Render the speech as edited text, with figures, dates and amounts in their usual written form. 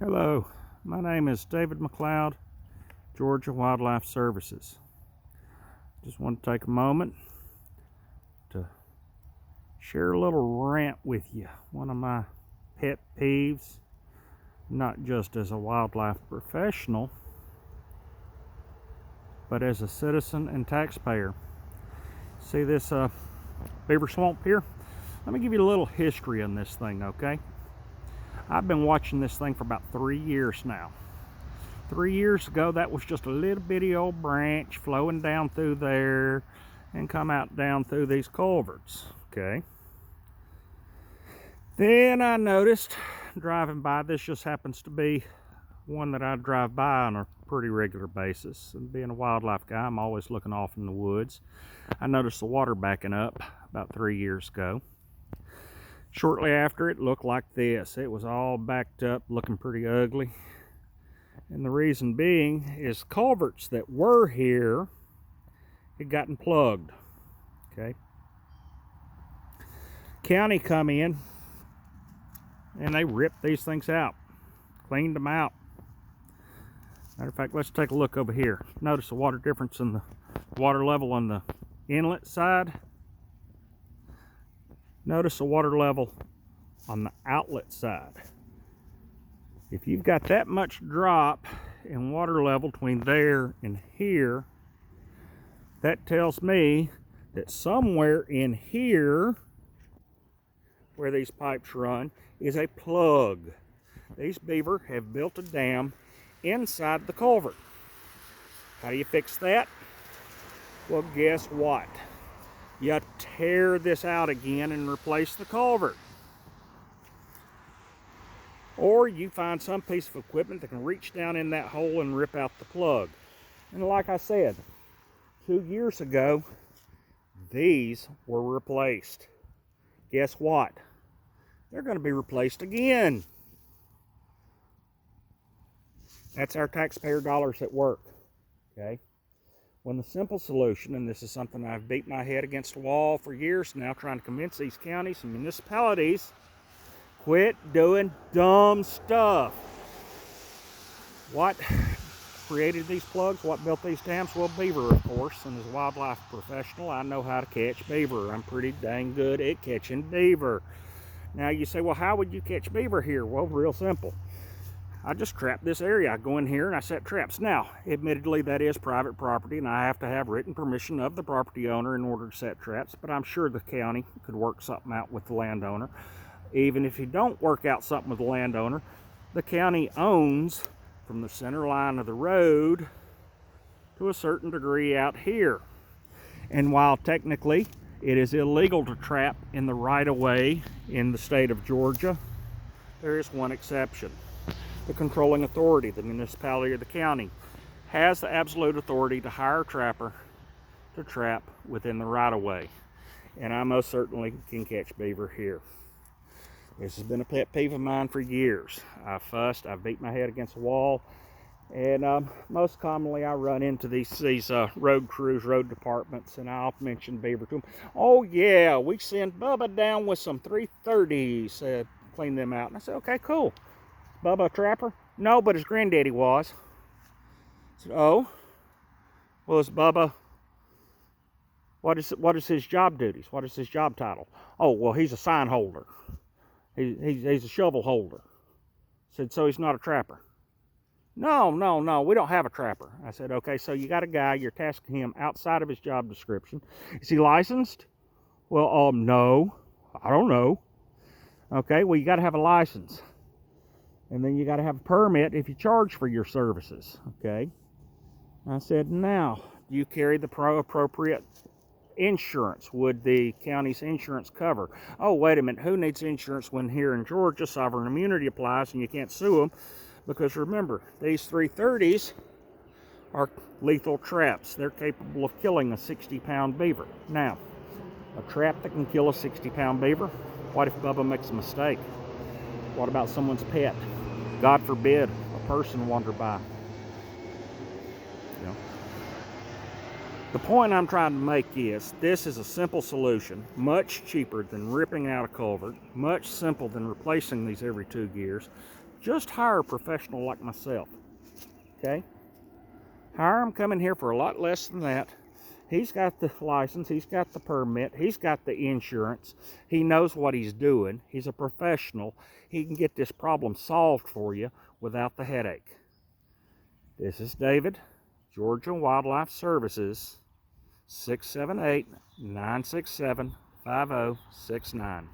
Hello, my name is David McLeod, Georgia Wildlife Services. Just want to take a moment to share a little rant with you. One of my pet peeves, not just as a wildlife professional, but as a citizen and taxpayer. See this beaver swamp here? Let me give you a little history on this thing, okay? I've been watching this thing for about 3 years now. 3 years ago, that was just a little bitty old branch flowing down through there and come out down through these culverts, okay? Then I noticed driving by, this just happens to be one that I drive by on a pretty regular basis. And being a wildlife guy, I'm always looking off in the woods. I noticed the water backing up about 3 years ago. Shortly after, it looked like this. It was all backed up, looking pretty ugly. And the reason being is culverts that were here had gotten plugged. Okay. County come in and they ripped these things out, cleaned them out. Matter of fact, let's take a look over here. Notice the water difference in the water level on the inlet side. Notice the water level on the outlet side. If you've got that much drop in water level between there and here, that tells me that somewhere in here, where these pipes run, is a plug. These beaver have built a dam inside the culvert. How do you fix that? Well, guess what? You tear this out again and replace the culvert. Or you find some piece of equipment that can reach down in that hole and rip out the plug. And like I said, 2 years ago, these were replaced. Guess what? They're going to be replaced again. That's our taxpayer dollars at work, okay? When the simple solution, and this is something I've beat my head against the wall for years now, trying to convince these counties and municipalities, quit doing dumb stuff. What created these plugs? What built these dams? Well, beaver, of course. And as a wildlife professional, I know how to catch beaver. I'm pretty dang good at catching beaver. Now you say, well, how would you catch beaver here? Well, real simple. I just trap this area. I go in here and I set traps. Now, admittedly, that is private property and I have to have written permission of the property owner in order to set traps, but I'm sure the county could work something out with the landowner. Even if you don't work out something with the landowner, the county owns from the center line of the road to a certain degree out here. And while technically it is illegal to trap in the right-of-way in the state of Georgia, there is one exception. The controlling authority, the municipality or the county, has the absolute authority to hire a trapper to trap within the right-of-way. And I most certainly can catch beaver here. This has been a pet peeve of mine for years. I've fussed, I've beat my head against the wall, and most commonly I run into these road crews, road departments, and I'll mention beaver to them. Oh yeah, we send Bubba down with some 330s to clean them out. And I said, okay, cool. Bubba a trapper? No, but his granddaddy was. I said, oh, well, is Bubba, what is his job duties? What is his job title? Oh, well, he's a sign holder. He's a shovel holder. I said, so he's not a trapper? No, we don't have a trapper. I said, okay, so you got a guy, you're tasking him outside of his job description. Is he licensed? Well, no, I don't know. Okay, well, you got to have a license. And then you got to have a permit if you charge for your services, okay? I said, now, do you carry the appropriate insurance? Would the county's insurance cover? Oh, wait a minute, who needs insurance when here in Georgia sovereign immunity applies and you can't sue them? Because remember, these 330s are lethal traps. They're capable of killing a 60-pound beaver. Now, a trap that can kill a 60-pound beaver, what if Bubba makes a mistake? What about someone's pet? God forbid a person wander by. You know? The point I'm trying to make is this is a simple solution, much cheaper than ripping out a culvert, much simpler than replacing these every 2 years. Just hire a professional like myself, okay? Hire him, come in here for a lot less than that. He's got the license, he's got the permit, he's got the insurance, he knows what he's doing, he's a professional. He can get this problem solved for you without the headache. This is David, Georgia Wildlife Services, 678-967-5069.